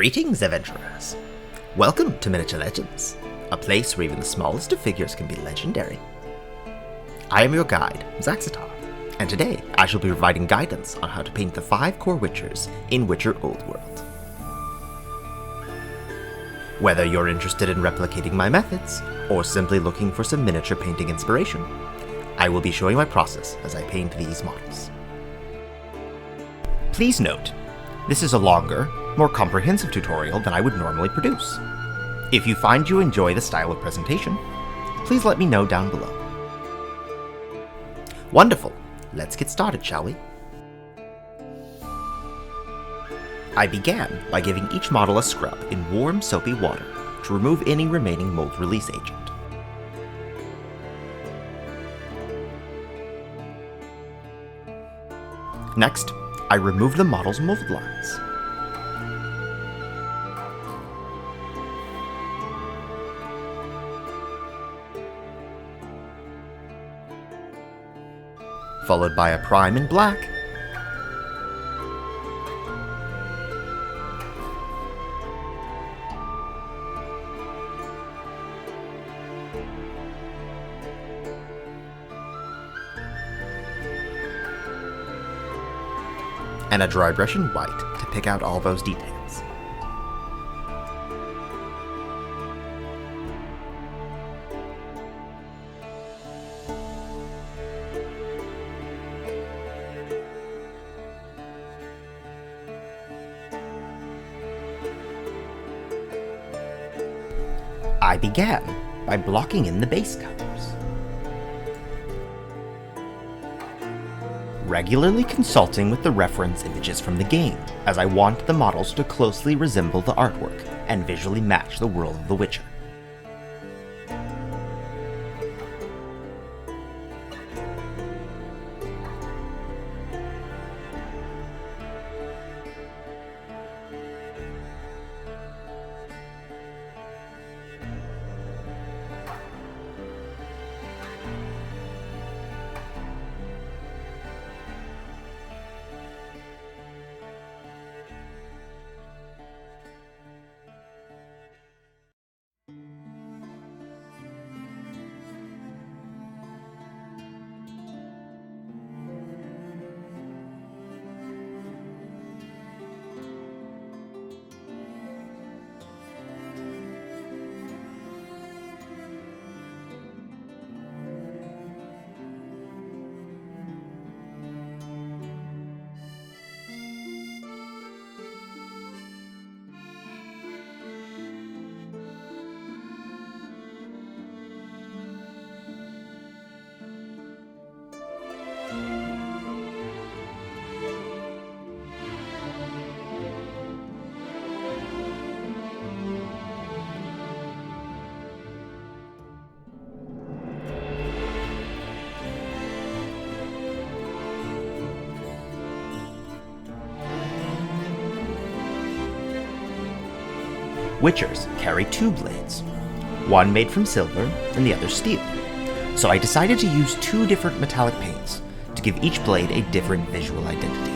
Greetings, adventurers! Welcome to Miniature Legends, a place where even the smallest of figures can be legendary. I am your guide, Zaxatar, and today I shall be providing guidance on how to paint the 5 core Witchers in Witcher Old World. Whether you're interested in replicating my methods, or simply looking for some miniature painting inspiration, I will be showing my process as I paint these models. Please note, this is a longer, more comprehensive tutorial than I would normally produce. If you find you enjoy the style of presentation, please let me know down below. Wonderful! Let's get started, shall we? I began by giving each model a scrub in warm, soapy water to remove any remaining mold release agent. Next, I remove the model's mold lines. Followed by a prime in black, and a dry brush in white to pick out all those details. I began by blocking in the base colors. Regularly consulting with the reference images from the game, as I want the models to closely resemble the artwork and visually match the world of The Witcher. Witchers carry 2 blades, one made from silver and the other steel, so I decided to use 2 different metallic paints to give each blade a different visual identity.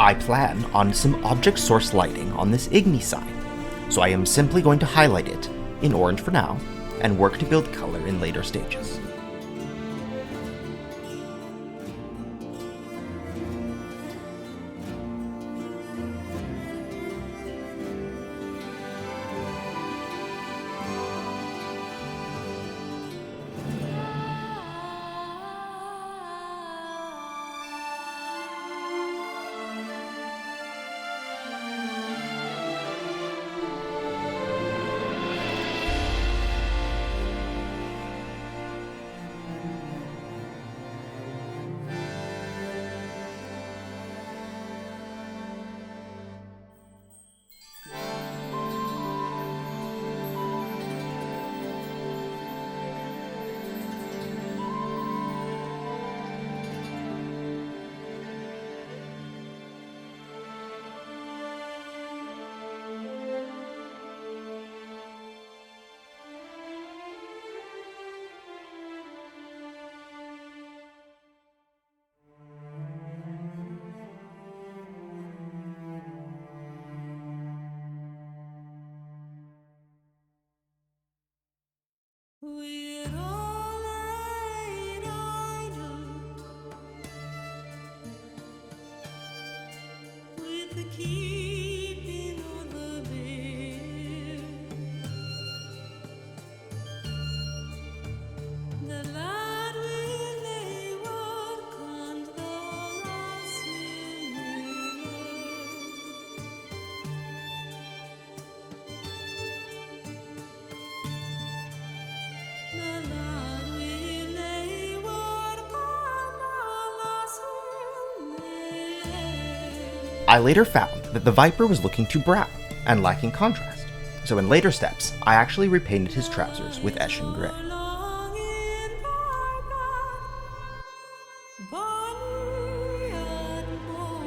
I plan on some object source lighting on this Igni sign, so I am simply going to highlight it in orange for now, and work to build color in later stages. We're all idle with the keeping on the veil. The lad will lay work and the lass will lay. The lad will lay work and the lass will lay. I later found that the Viper was looking too brown and lacking contrast, so in later steps, I actually repainted his trousers with Eshin Gray. Long in my blood, Bonnie and Moe.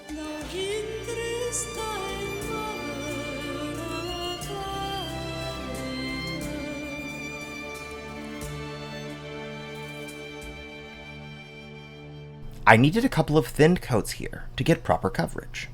Nå hindres deg over at I needed a couple of thinned coats here to get proper coverage.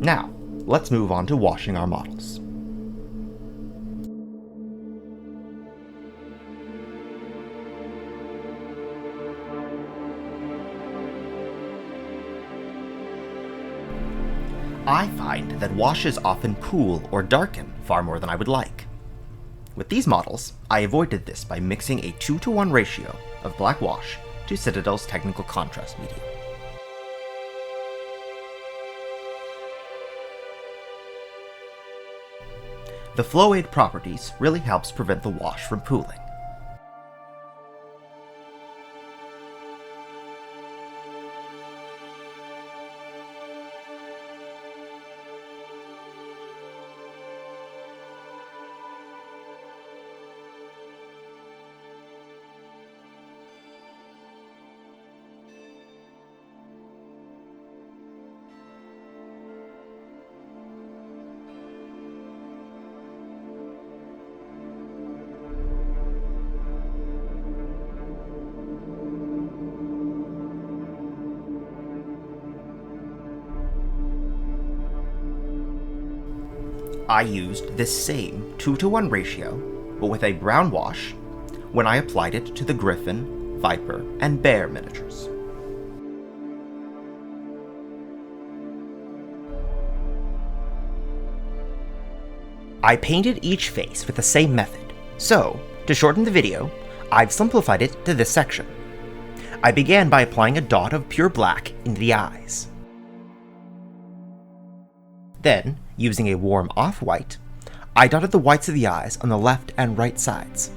Now, let's move on to washing our models. I find that washes often pool or darken far more than I would like. With these models, I avoided this by mixing a 2:1 ratio of black wash to Citadel's technical contrast medium. The flow aid properties really helps prevent the wash from pooling. I used this same 2:1 ratio, but with a brown wash, when I applied it to the Griffin, Viper, and Bear miniatures. I painted each face with the same method, so, to shorten the video, I've simplified it to this section. I began by applying a dot of pure black into the eyes. Then, using a warm off-white, I dotted the whites of the eyes on the left and right sides.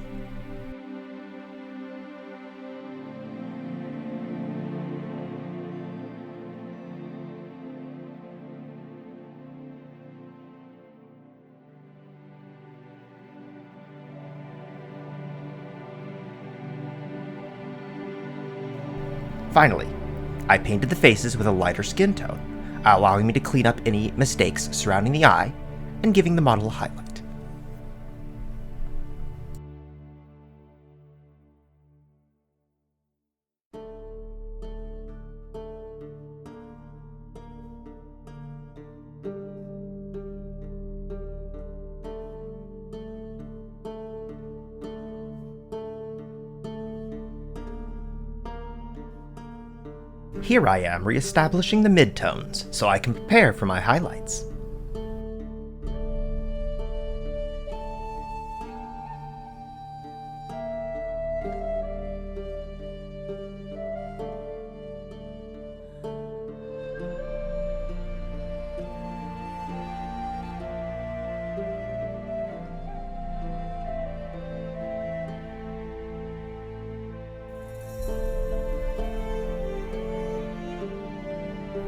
Finally, I painted the faces with a lighter skin tone, allowing me to clean up any mistakes surrounding the eye and giving the model a highlight. Here I am re-establishing the midtones so I can prepare for my highlights.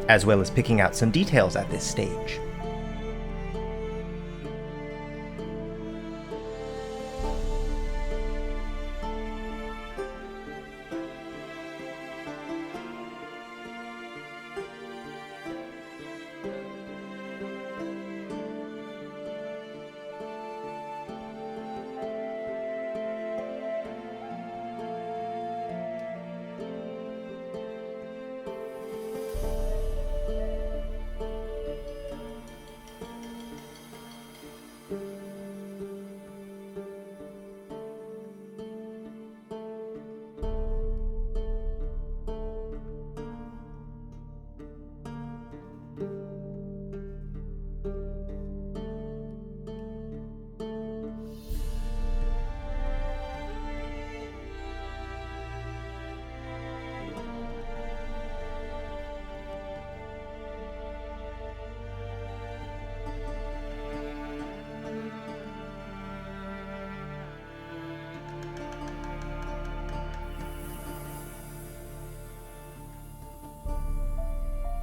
As well as picking out some details at this stage.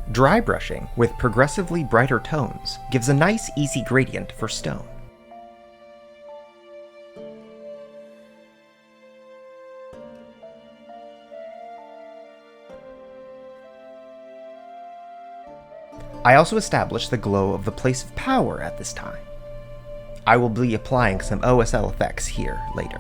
Dry brushing with progressively brighter tones gives a nice easy gradient for stone. I also established the glow of the place of power at this time. I will be applying some OSL effects here later.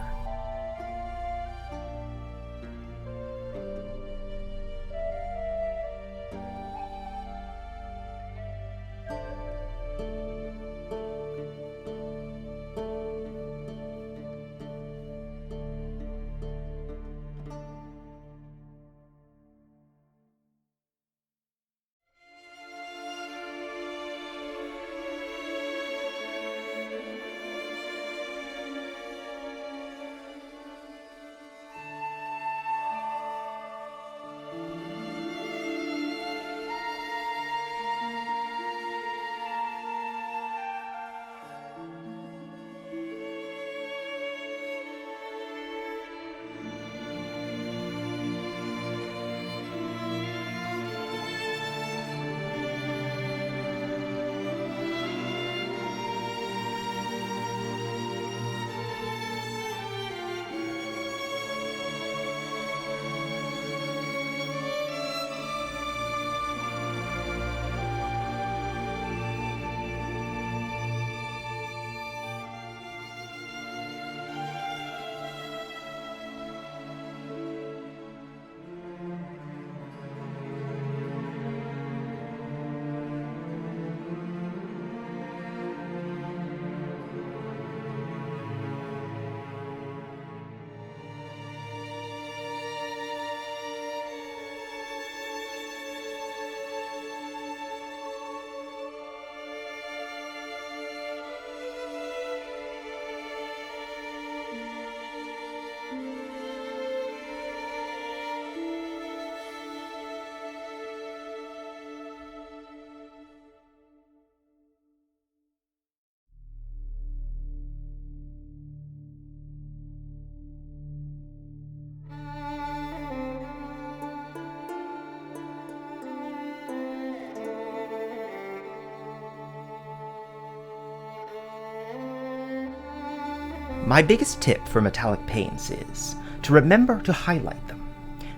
My biggest tip for metallic paints is to remember to highlight them.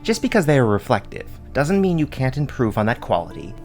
Just because they are reflective doesn't mean you can't improve on that quality.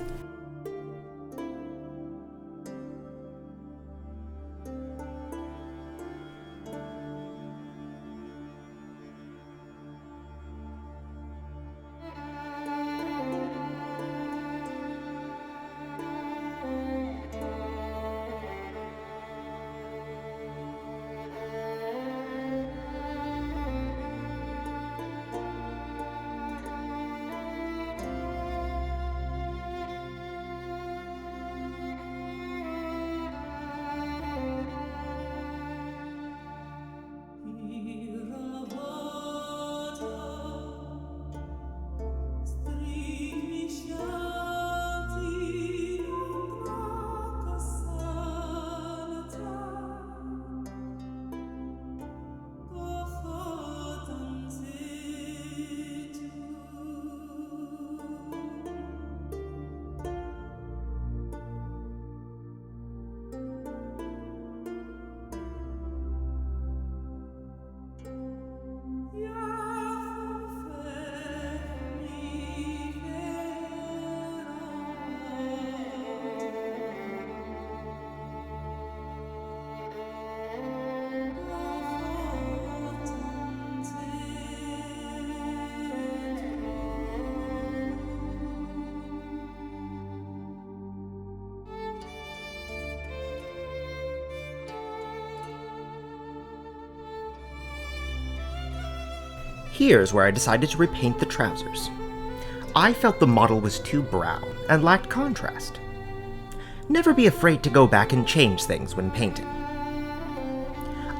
Here's where I decided to repaint the trousers. I felt the model was too brown and lacked contrast. Never be afraid to go back and change things when painting.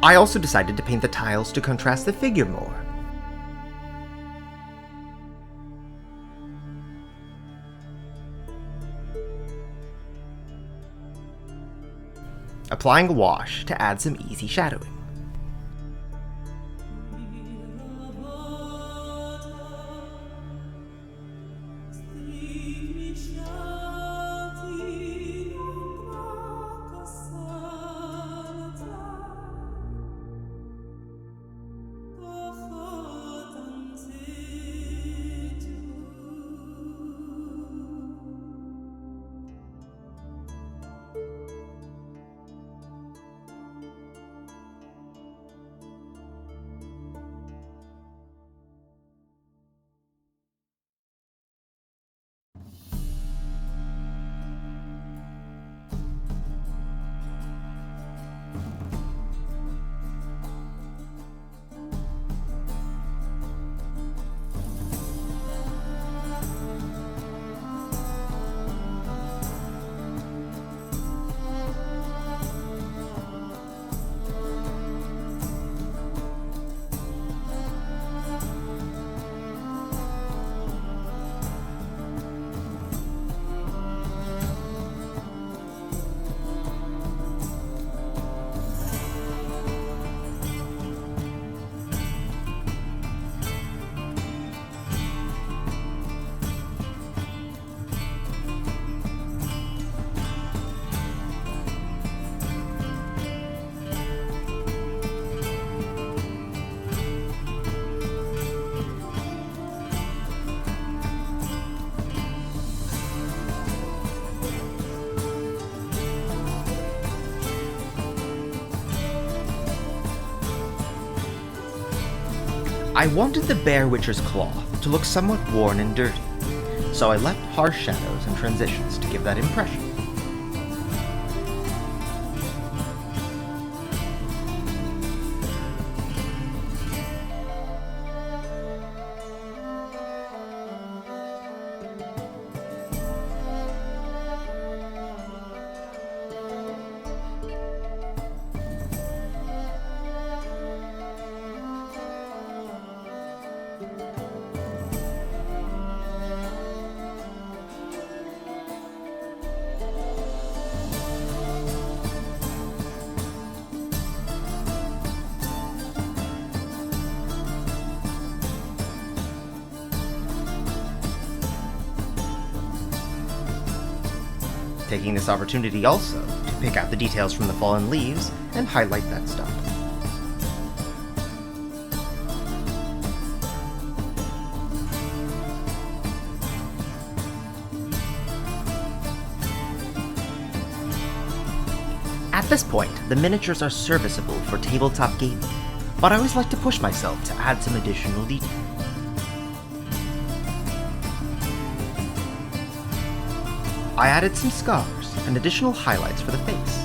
I also decided to paint the tiles to contrast the figure more. Applying a wash to add some easy shadowing. I wanted the Bear Witcher's cloth to look somewhat worn and dirty, so I left harsh shadows and transitions to give that impression. Taking this opportunity also to pick out the details from the fallen leaves and highlight that stuff. At this point, the miniatures are serviceable for tabletop gaming, but I always like to push myself to add some additional detail. I added some scars and additional highlights for the face.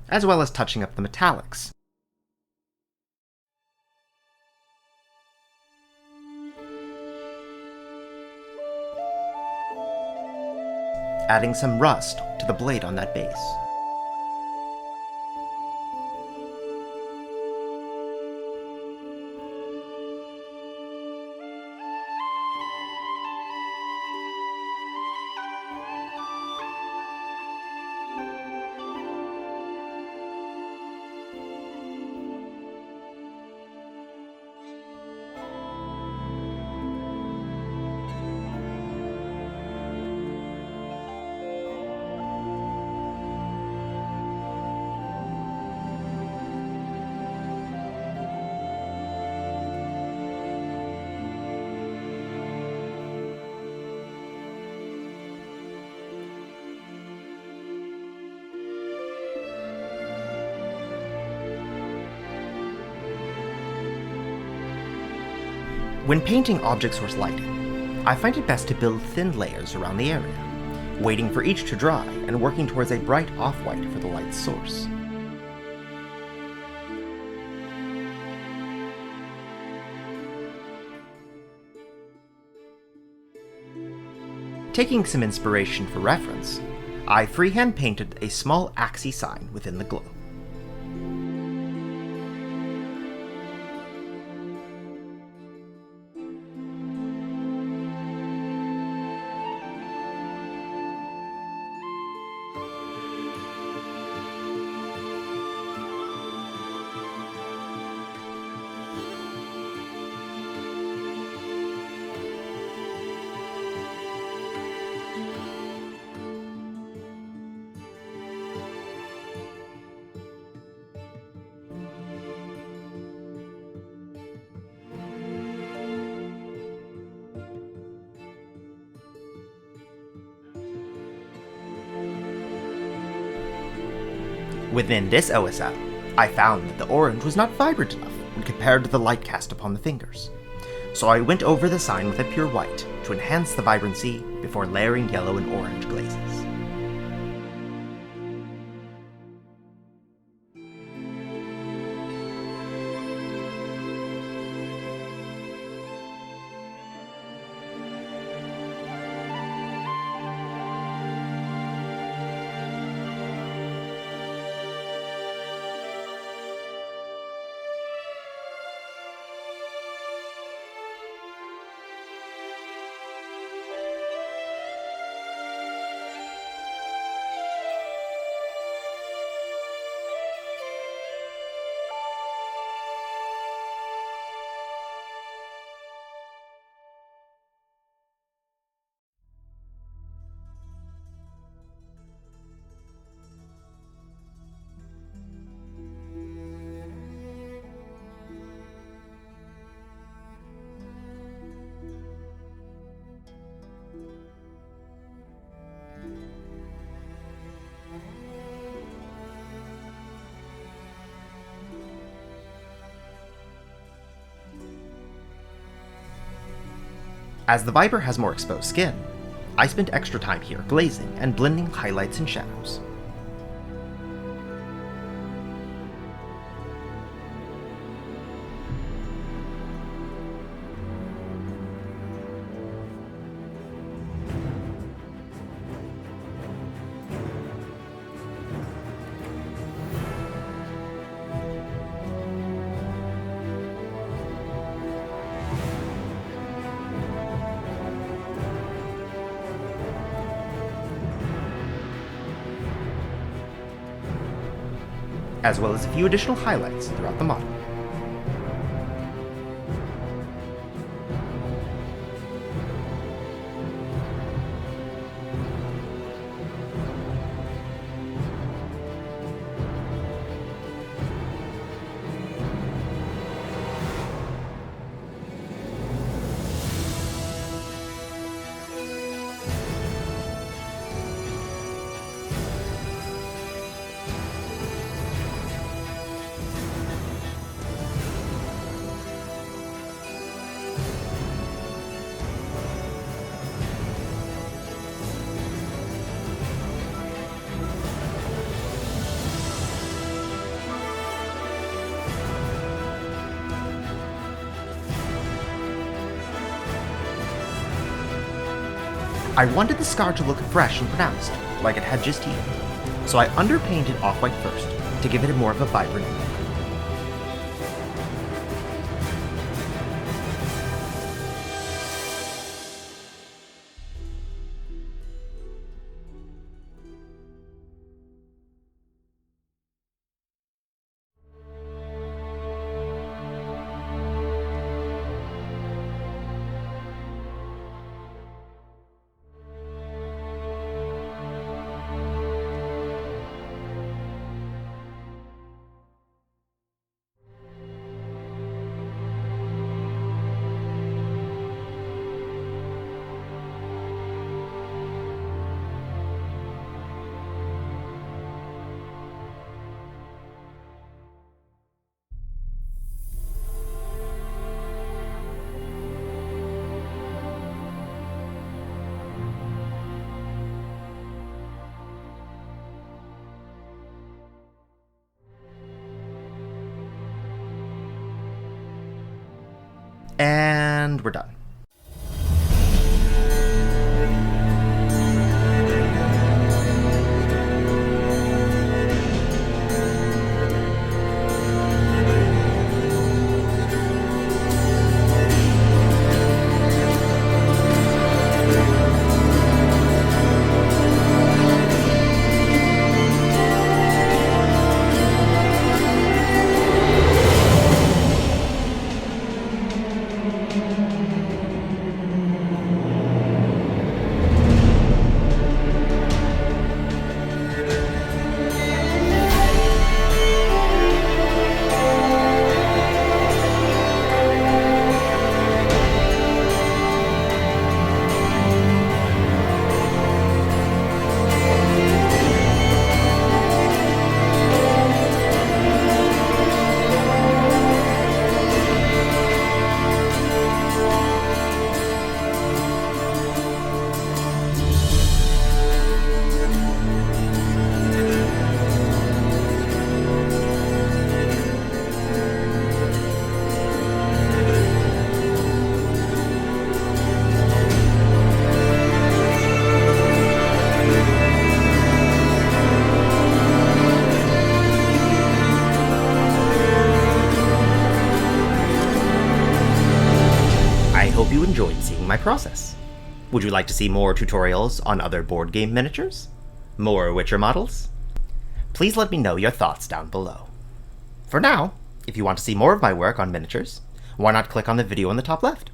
As well as touching up the metallics. Adding some rust to the blade on that base. When painting object source lighting, I find it best to build thin layers around the area, waiting for each to dry and working towards a bright off-white for the light source. Taking some inspiration for reference, I freehand painted a small axis sign within the glow. Within this OSL, I found that the orange was not vibrant enough when compared to the light cast upon the fingers, so I went over the sign with a pure white to enhance the vibrancy before layering yellow and orange glazes. As the Viper has more exposed skin, I spent extra time here glazing and blending highlights and shadows. as well as a few additional highlights throughout the model. I wanted the scar to look fresh and pronounced, like it had just healed, so I underpainted off-white first, to give it more of a vibrant look. And we're done. You enjoyed seeing my process. Would you like to see more tutorials on other board game miniatures? More Witcher models? Please let me know your thoughts down below. For now, if you want to see more of my work on miniatures, why not click on the video on the top left?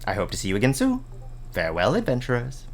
I hope to see you again soon. Farewell, adventurers.